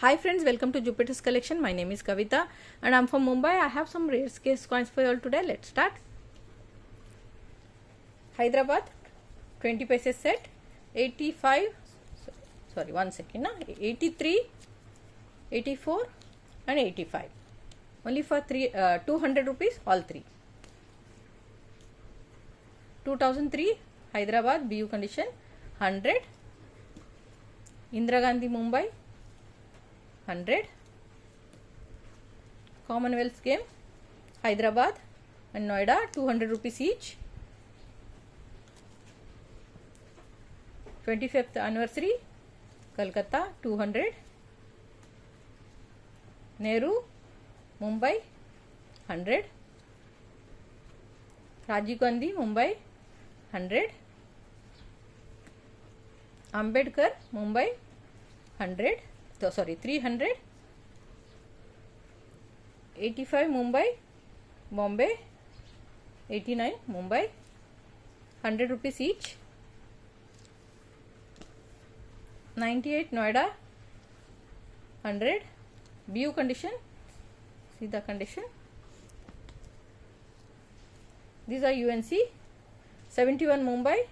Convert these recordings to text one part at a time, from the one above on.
Hi friends, welcome to Jupiter's collection. My name is Kavita and I'm from Mumbai. I have some rare case coins for you all today. Let's start. Hyderabad 20 paise set 85, sorry, 1 second, 83, 84 and 85. Only for 200 rupees all three. 2003 Hyderabad BU condition 100. Indira Gandhi Mumbai 100. Commonwealth game Hyderabad and Noida 200 rupees each. 25th anniversary Kolkata 200. Nehru Mumbai 100. Rajiv Gandhi Mumbai 100. Ambedkar Mumbai 100. 300. 85 Mumbai, Bombay. 89 Mumbai, 100 rupees each. 98 Noida, 100. BU condition, see the condition. These are UNC. 71 Mumbai,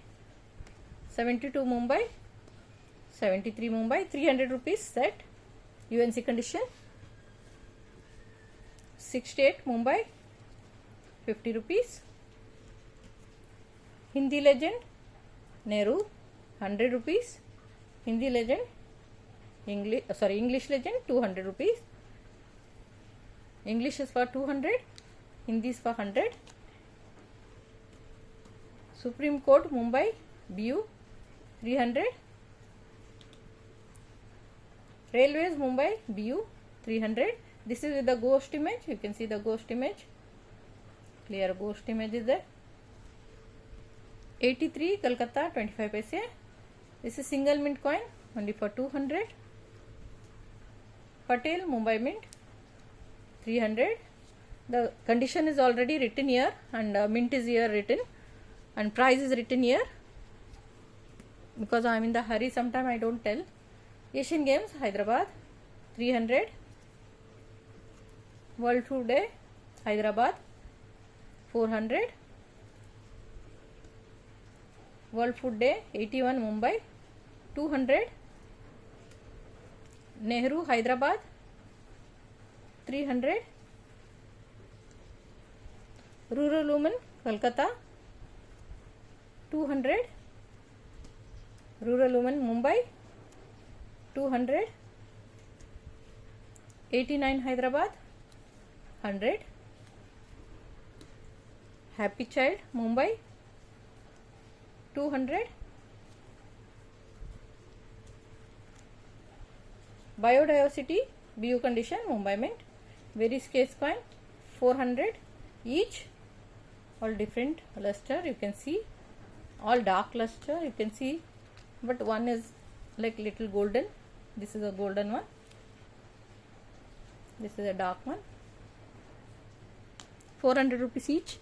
72 Mumbai, 73 Mumbai, 300 rupees set, UNC condition. 68 Mumbai, 50 rupees. Hindi legend Nehru, 100 rupees. Hindi legend English legend 200 rupees. English is for 200, Hindi is for 100. Supreme Court Mumbai BU 300. Railways Mumbai BU 300. This is with the ghost image. You can see the ghost image. Clear ghost image is there. 83 Kolkata 25 paise. This is single mint coin only for 200. Patel Mumbai mint 300. The condition is already written here and mint is here written and price is written here. Because I am in the hurry, sometime I don't tell. Asian Games Hyderabad 300. World Food Day Hyderabad 400. World Food Day 81 Mumbai 200. Nehru Hyderabad 300. Rural Women Kolkata 200. Rural Women Mumbai 200. 89 Hyderabad 100. Happy Child Mumbai 200. Biodiversity BU condition Mumbai mint, very scarce coin 400 each. All different luster, you can see, all dark luster you can see, but one is like little golden. This is a golden one, this is a dark one. 400 rupees each.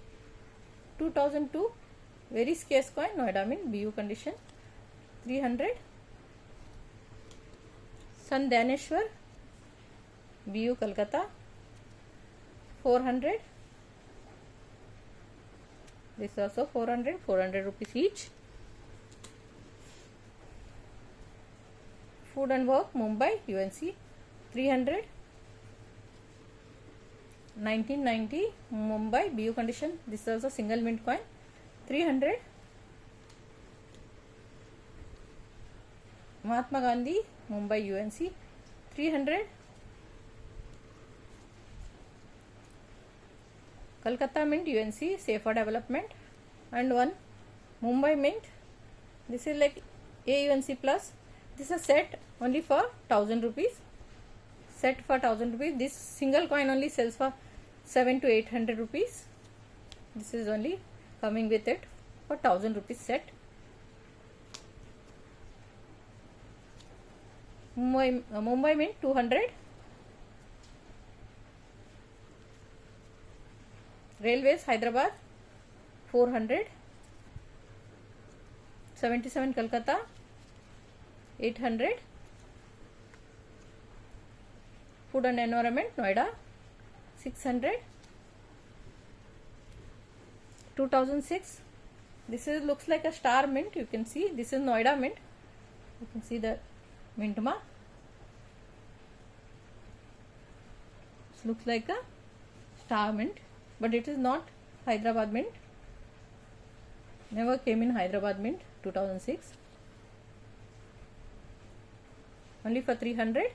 2002 very scarce coin Noida mint BU condition 300. Sant Dhaneshwar BU Kolkata 400. This also 400 rupees each. Food and Work Mumbai UNC 300. 1990 Mumbai BU condition, this is also single mint coin 300. Mahatma Gandhi Mumbai UNC 300. Kolkata mint UNC Safer Development and one Mumbai mint. This is like AUNC plus. This is a set only for 1000 rupees. Set for 1000 rupees. This single coin only sells for 700 to 800 rupees. This is only coming with it for 1000 rupees set. Mumbai mint 200. Railways Hyderabad 400. 77 Kolkata 800. Food and Environment, Noida, 600. 2006. This is looks like a star mint. You can see this is Noida mint. You can see the mint mark. This looks like a star mint, but it is not Hyderabad mint. Never came in Hyderabad mint. 2006. Only for 300.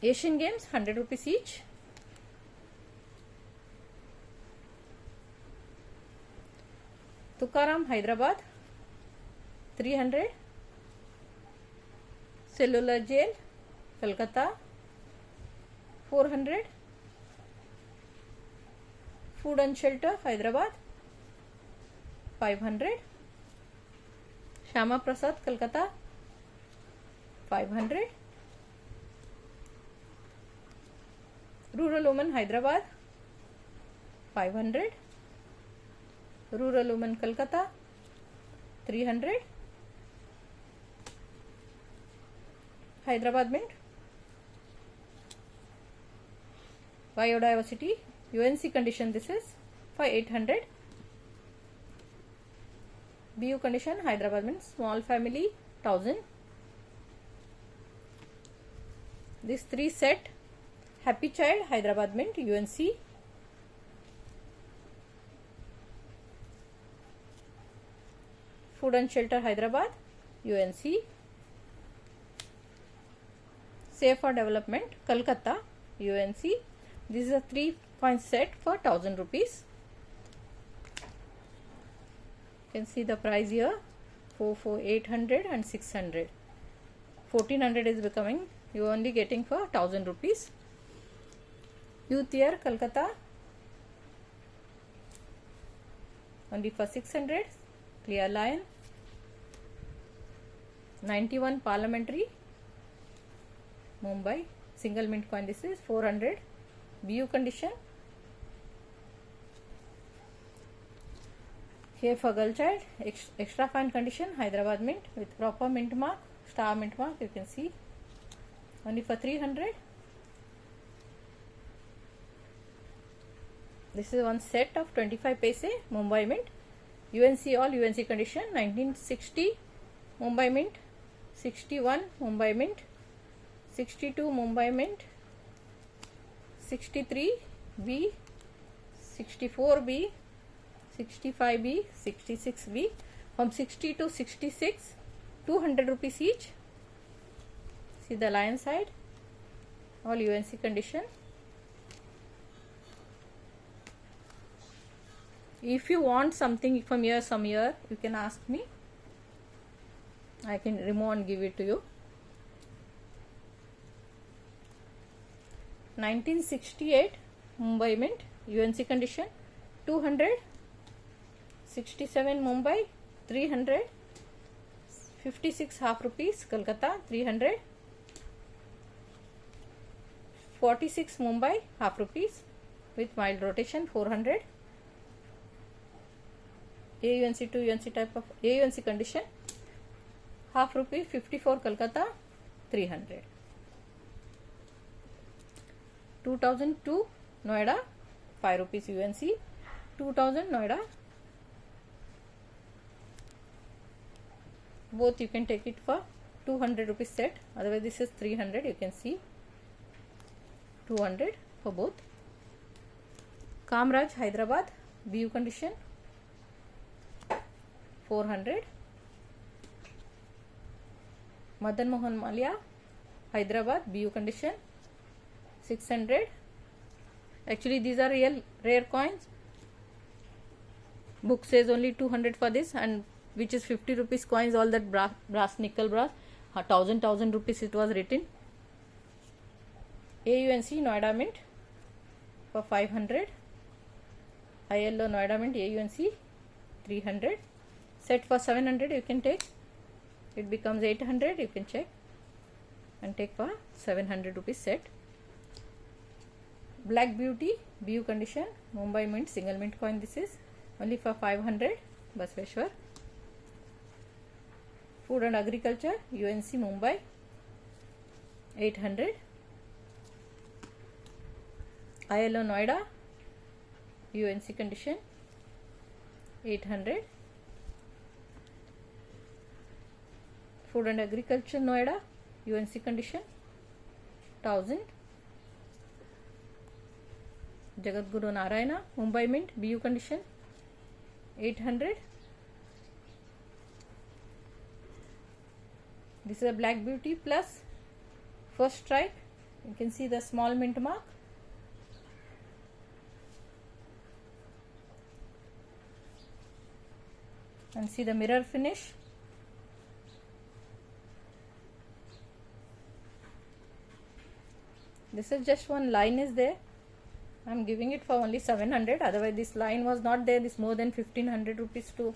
Asian Games, 100 rupees each. Tukaram, Hyderabad, 300. Cellular Jail, Kolkata, 400. Food and Shelter, Hyderabad, 500. Shama Prasad, Kolkata, 500. Rural Women, Hyderabad, 500. Rural Women, Kolkata, 300. Hyderabad mint. Biodiversity, UNC condition, this is for 800. BU condition, Hyderabad mint. Small family, 1000. This 3 set. Happy Child, Hyderabad mint, UNC. Food and Shelter, Hyderabad, UNC. Safe for Development, Kolkata, UNC. This is a 3-point set for 1000 rupees. You can see the price here, 800 and 600. 1400 is becoming, you are only getting for 1000 rupees. Youth Year, Kolkata, only for 600. Clear Lion. 91 Parliamentary, Mumbai, single mint coin, this is 400. BU condition. Here for Girl Child, extra fine condition, Hyderabad mint with proper mint mark, star mint mark, you can see, only for 300. This is one set of 25 paise, Mumbai mint, UNC all, UNC condition, 1960 Mumbai mint, 61 Mumbai mint, 62 Mumbai mint, 63 B, 64 B, 65 B, 66 B. From 60 to 66, 200 rupees each. See the lion side, all UNC condition. If you want something from here, some year, you can ask me. I can remove and give it to you. 1968 Mumbai mint, UNC condition, 200. 67 Mumbai, 300. 56 half rupees, Kolkata, 300. 46 Mumbai, half rupees with mild rotation, 400. AUNC to UNC type of AUNC condition, half rupee, 54 Kolkata, 300. 2002 Noida, 5 rupees UNC. 2000 Noida, both you can take it for 200 rupees set, otherwise this is 300, you can see 200 for both. Kamraj, Hyderabad, BU condition, 400. Madan Mohan Malia, Hyderabad, BU condition, 600. Actually these are real rare coins. Book says only 200 for this, and which is 50 rupees coins, all that brass, nickel brass, 1000 rupees it was written. AUNC Noida mint for 500. ILO Noida mint, AUNC 300. Set for 700 you can take, it becomes 800, you can check and take for 700 rupees set. Black Beauty, BU condition, Mumbai mint, single mint coin, this is only for 500, Basveshwar. Food and Agriculture, UNC Mumbai, 800. ILO Noida UNC condition 800. Food and Agriculture Noida UNC condition 1000. Jagadguru Narayana Mumbai Mint BU condition 800. This is a Black Beauty plus First Strike. You can see the small mint mark. And see the mirror finish. This is just one line is there. I am giving it for only 700. Otherwise this line was not there. This more than 1500 rupees to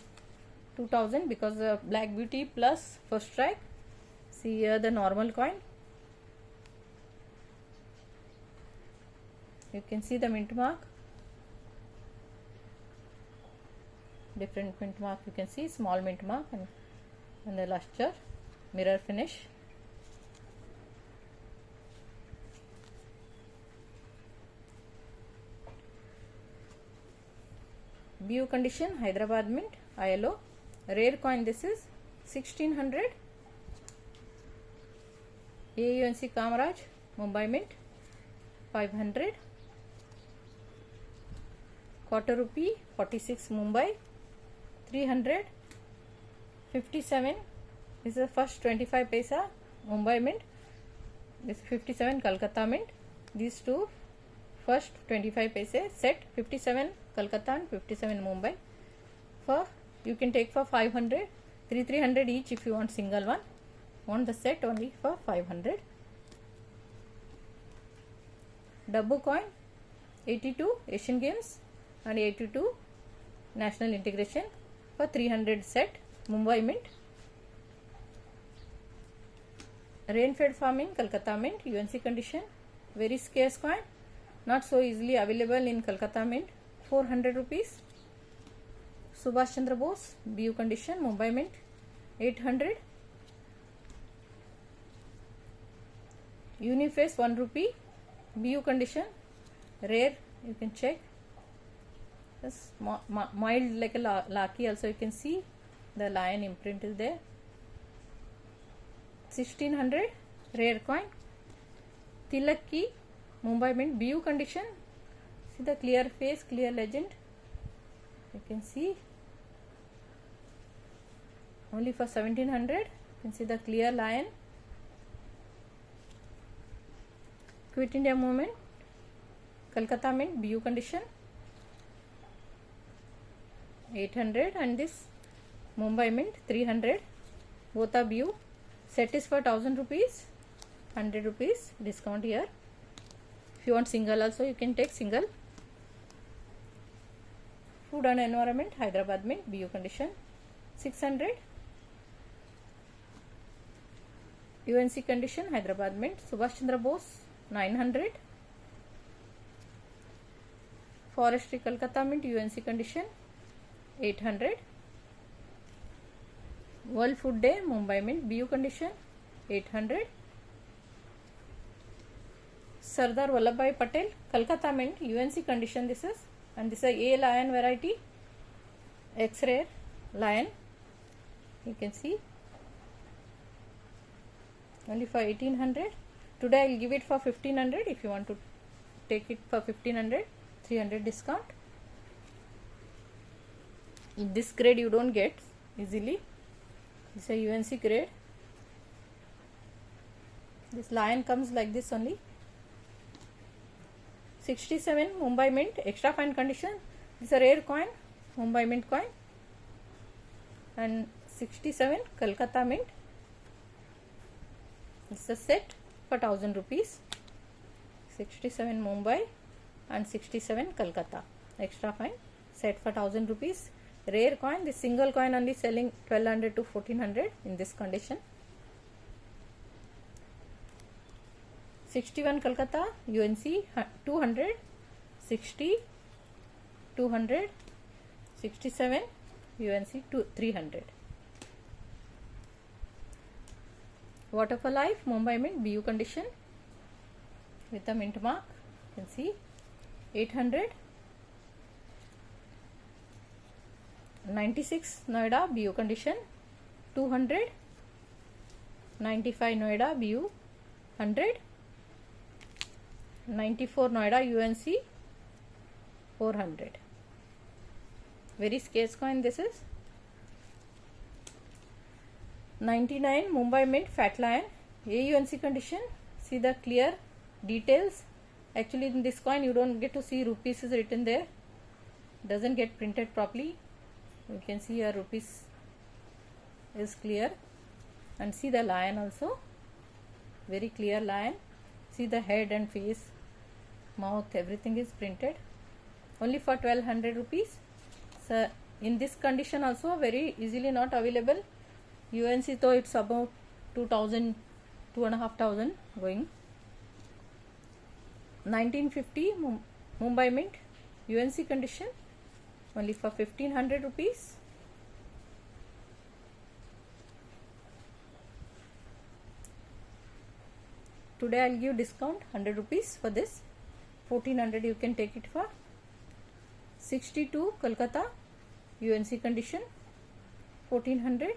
2000 because of Black Beauty plus First Strike. See here the normal coin. You can see the mint mark. Different mint mark you can see, small mint mark and the luster, mirror finish. BU condition Hyderabad Mint ILO. Rare coin this is 1600. AUNC Kamaraj Mumbai Mint 500. Quarter rupee 46 Mumbai 300. 57. This is the first 25 paisa Mumbai Mint. This 57 Kolkata Mint. These two first 25 paise set 57 Kolkata and 57 Mumbai. For you can take for 500, 300 each if you want single one. Want the set only for 500. Dabbu coin 82 Asian Games and 82 National Integration for 300 set Mumbai Mint. Rainfed Farming Kolkata Mint UNC condition. Very scarce coin, not so easily available in Kolkata Mint. 400 rupees. Subhash Chandra Bose BU condition Mumbai Mint 800. Uniface 1 rupee BU condition, rare, you can check. This mild like a Laki also you can see the lion imprint is there. 1600 rare coin. Tilak Key Mumbai Mint BU condition. See the clear face, clear legend. You can see only for 1700. You can see the clear lion. Quit India Movement Kolkata Mint BU condition 800 and this Mumbai Mint 300. Both are BU. Set is for 1000 rupees. 100 rupees discount here. If you want single also you can take single. Food and Environment Hyderabad Mint BU condition 600. UNC condition Hyderabad Mint Subhash Chandra Bose 900. Forestry Kolkata Mint UNC condition 800. World Food Day Mumbai Mint BU condition 800. Sardar Vallabhbhai Patel Kolkata Mint UNC condition this is, and this is a lion variety, X-ray lion. You can see only for 1800. Today I will give it for 1500. If you want to take it for 1500, 300 discount. In this grade you don't get easily. This is a UNC grade. This lion comes like this only. 67 Mumbai Mint extra fine condition. This is a rare coin, Mumbai Mint coin. And 67 Kolkata Mint. This is a set for 1000 rupees. 67 Mumbai and 67 Kolkata extra fine set for 1000 rupees. Rare coin. This single coin only selling 1200 to 1400 in this condition. 61 Kolkata UNC 200, 60, 200, 67 UNC 300. Water for Life Mumbai Mint BU condition with a mint mark. You can see 800. 96 Noida BU condition 200. 95 Noida BU 100. 94 Noida UNC 400. Very scarce coin this is. 99 Mumbai Mint Fat Lion AUNC condition. See the clear details. Actually in this coin you don't get to see rupees is written there, doesn't get printed properly. You can see here rupees is clear, and see the lion also, very clear lion. See the head and face, mouth, everything is printed. Only for 1200 rupees. So in this condition also very easily not available. UNC though it's about 2000, 2500 going. 1950 Mumbai Mint UNC condition only for 1500 rupees. Today I'll give discount 100 rupees for this. 1400 you can take it for. 62 Kolkata UNC condition 1400.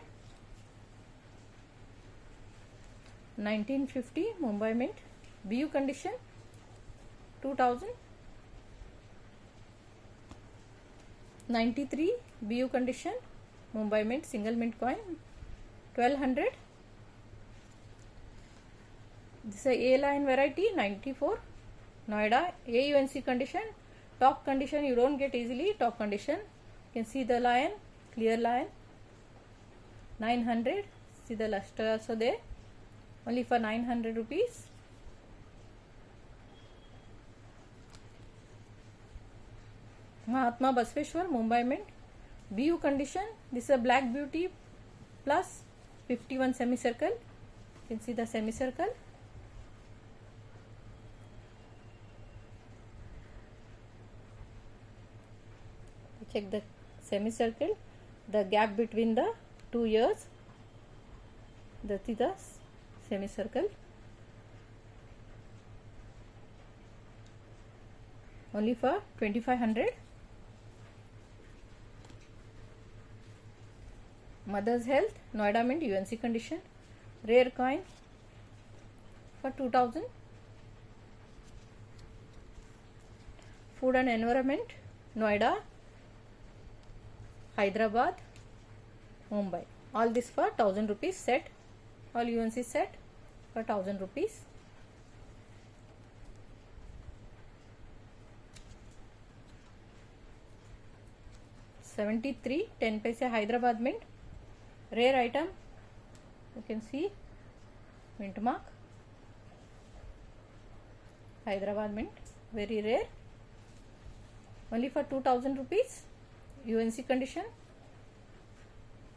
1950 Mumbai Mint BU condition 2000. 93 BU condition Mumbai Mint single mint coin 1200. This is a line variety 94 Noida AUNC condition. Top condition you don't get easily. Top condition you can see the lion, clear lion. 900. See the luster also there, only for 900 rupees. Mahatma Basveshwar Mumbai Mint BU condition. This is a black beauty plus 51 semicircle. You can see the semicircle. Check the semicircle, the gap between the two ears. That is the semicircle. Only for 2500. Mother's Health Noida Mint UNC condition rare coin for 2000. Food and Environment Noida, Hyderabad, Mumbai. All this for 1000 rupees set. All UNC set for 1000 rupees. $73 10 paise Hyderabad Mint rare item. You can see mint mark. Hyderabad Mint very rare. Only for 2000 rupees. UNC condition.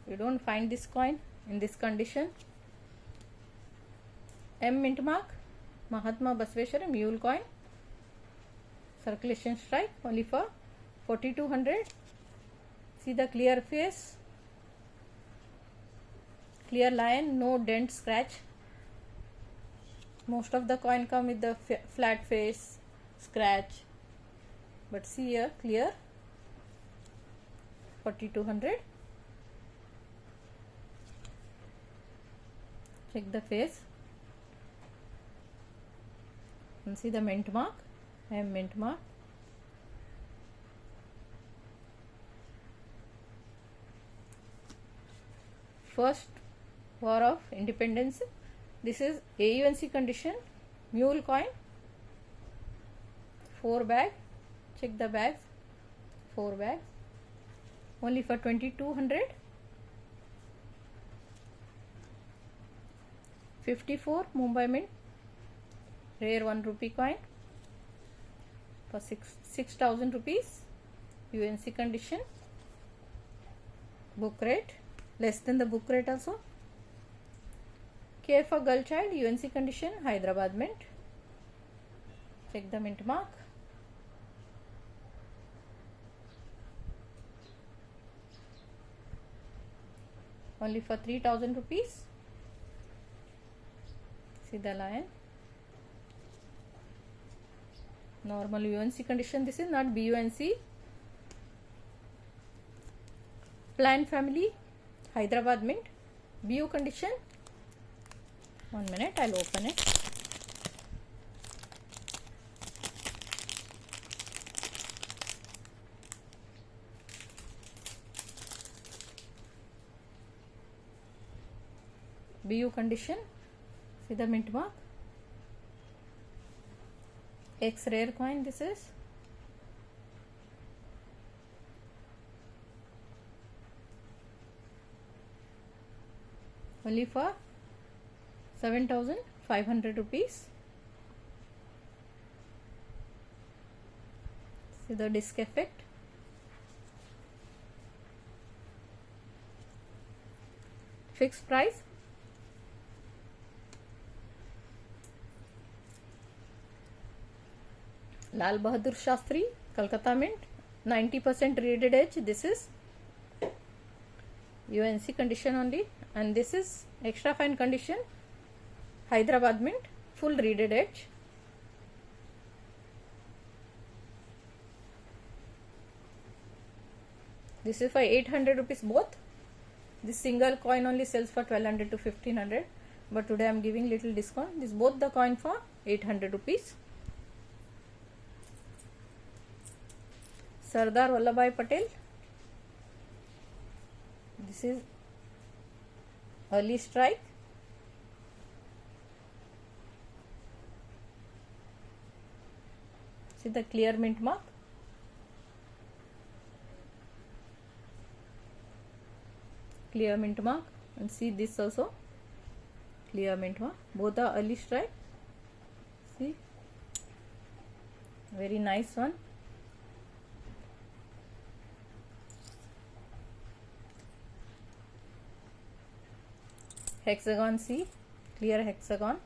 You don't find this coin in this condition. M mint mark Mahatma Basveshwar mule coin. Circulation strike only for 4200. See the clear face, clear lion, no dent, scratch. Most of the coin come with the flat face, scratch, but see here clear. 4200. Check the face and see the mint mark. M mint mark. First War of Independence. This is AUNC condition mule coin. 4 bag. Check the bags. 4 bags. Only for 2200. 54 Mumbai Mint rare 1 rupee coin for 6000 rupees. UNC condition. Book rate less than the book rate also. Care for Girl Child UNC condition Hyderabad Mint. Check the mint mark. Only for 3000 rupees. See the lion. Normal UNC condition. This is not BUNC. Plant family, Hyderabad mint. BU condition. 1 minute, I'll open it. BU condition. See the mint mark. X rare coin this is. Only for 7,500 rupees. See the disc effect. Fixed price. Lal Bahadur Shastri, Kolkata mint, 90% reeded edge. This is UNC condition only, and this is extra fine condition, Hyderabad mint, full reeded edge. This is for 800 rupees both. This single coin only sells for 1200 to 1500, but today I am giving little discount. This both the coin for 800 rupees. Sardar Vallabhbhai Patel. This is early strike. See the clear mint mark. Clear mint mark, and see this also clear mint mark. Both are early strike. See, very nice one. Hexagon, see, clear hexagon,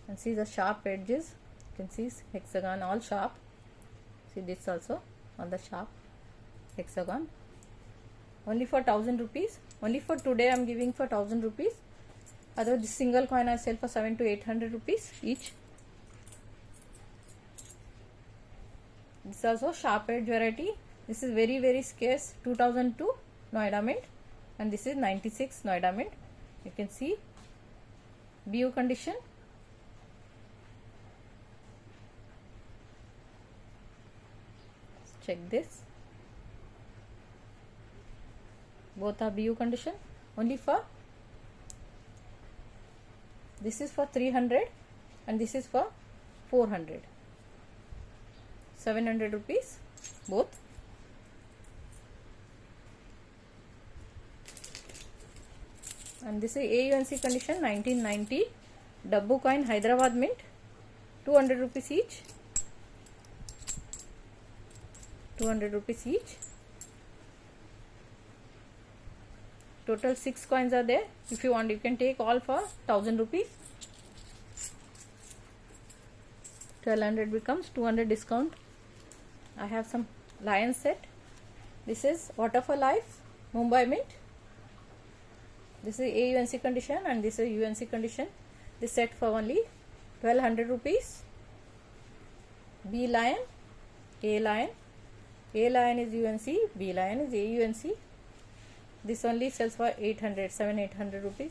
and see the sharp edges. You can see hexagon all sharp. See this also on the sharp hexagon. Only for 1000 rupees. Only for today I am giving for 1000 rupees. Otherwise this single coin I sell for 700 to 800 rupees each. This is also sharp edge variety. This is very scarce, 2002 Noida mint, and this is 96 Noida mint. You can see BU condition. Check this. Both are BU condition. Only for this is for 300 and this is for 400. 700 rupees both. And this is AUNC condition, 1990 Dabbu coin, Hyderabad mint, 200 rupees each. 200 rupees each. Total 6 coins are there. If you want, you can take all for 1000 rupees. 1200 becomes 200 discount. I have some lion set. This is Water for Life, Mumbai mint. This is AUNC condition and this is UNC condition. This set for only 1200 rupees. B lion, A lion. A lion is UNC, B lion is AUNC. This only sells for 700-800 rupees,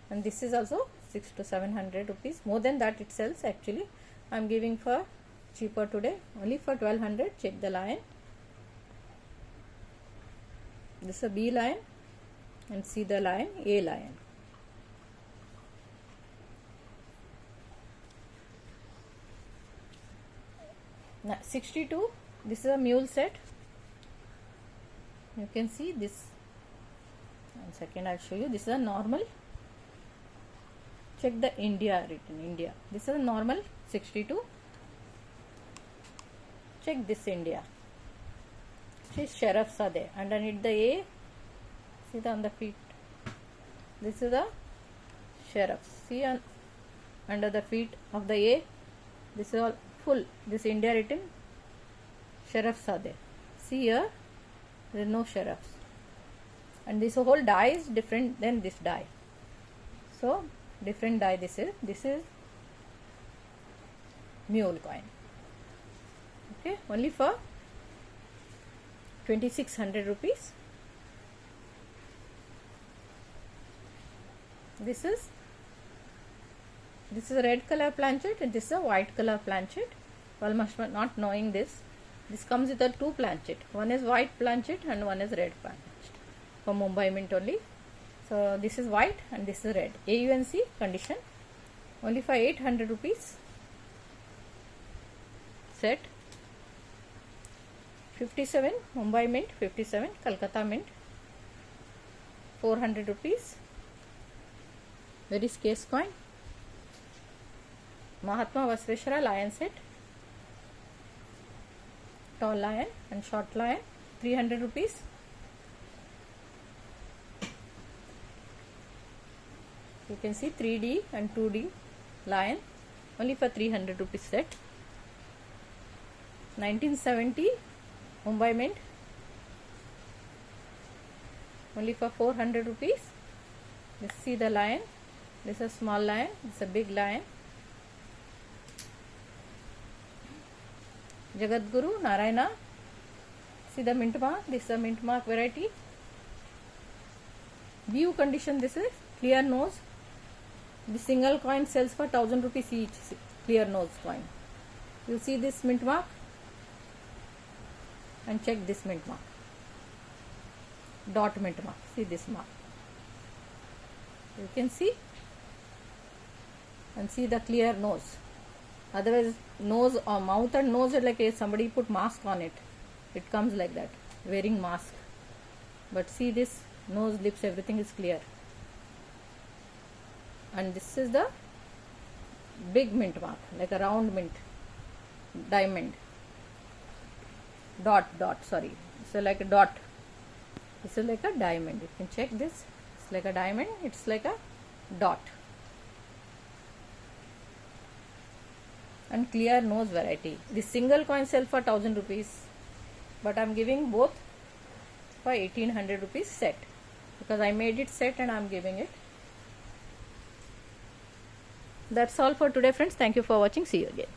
and this is also 600 to 700 rupees. More than that it sells actually. I am giving for cheaper today, only for 1200. Check the lion. This is a B lion, and see the lion, A lion. Now 62. This is a mule set. You can see this. 1 second, I'll show you. This is a normal. Check the India written, India. This is a normal 62. Check this India. See, sheriffs are there. Underneath the A, see the on the feet. This is the sheriffs. See under the feet of the A. This is all full. This India written. Sheriffs are there. See here, there is no sheriffs. And this whole die is different than this die. So different die. This is mule coin. Okay, only for 2600 rupees. This is a red color planchet and this is a white color planchet. Well, must not knowing this. This comes with a two planchet. One is white planchet and one is red planchet for Mumbai Mint only. So this is white and this is red. AUNC condition only for 800 rupees. Set 57 Mumbai Mint, 57 Calcutta Mint, 400 rupees. Very scarce coin. Mahatma Vasveshwara lion set, tall lion and short lion, 300 rupees. You can see 3D and 2D lion only for 300 rupees set. 1970 Mumbai Mint only for 400 rupees. Let's see the lion. This is a small lion, this is a big lion. Jagadguru Narayana. See the mint mark. This is a mint mark variety. View condition. This is clear nose. The single coin sells for 1000 rupees each. Clear nose coin. You see this mint mark and check this mint mark. Dot mint mark. See this mark. You can see and see the clear nose. Otherwise nose or mouth and nose is like somebody put mask on it. It comes like that, wearing mask. But see this nose, lips, everything is clear. And this is the big mint mark, like a round mint, diamond, dot, sorry. So like a dot. This is like a diamond. You can check this. It's like a diamond. It's like a dot. And clear nose variety. This single coin sell for 1000 rupees, but I am giving both for 1800 rupees set because I made it set and I am giving it. That's all for today, friends. Thank you for watching. See you again.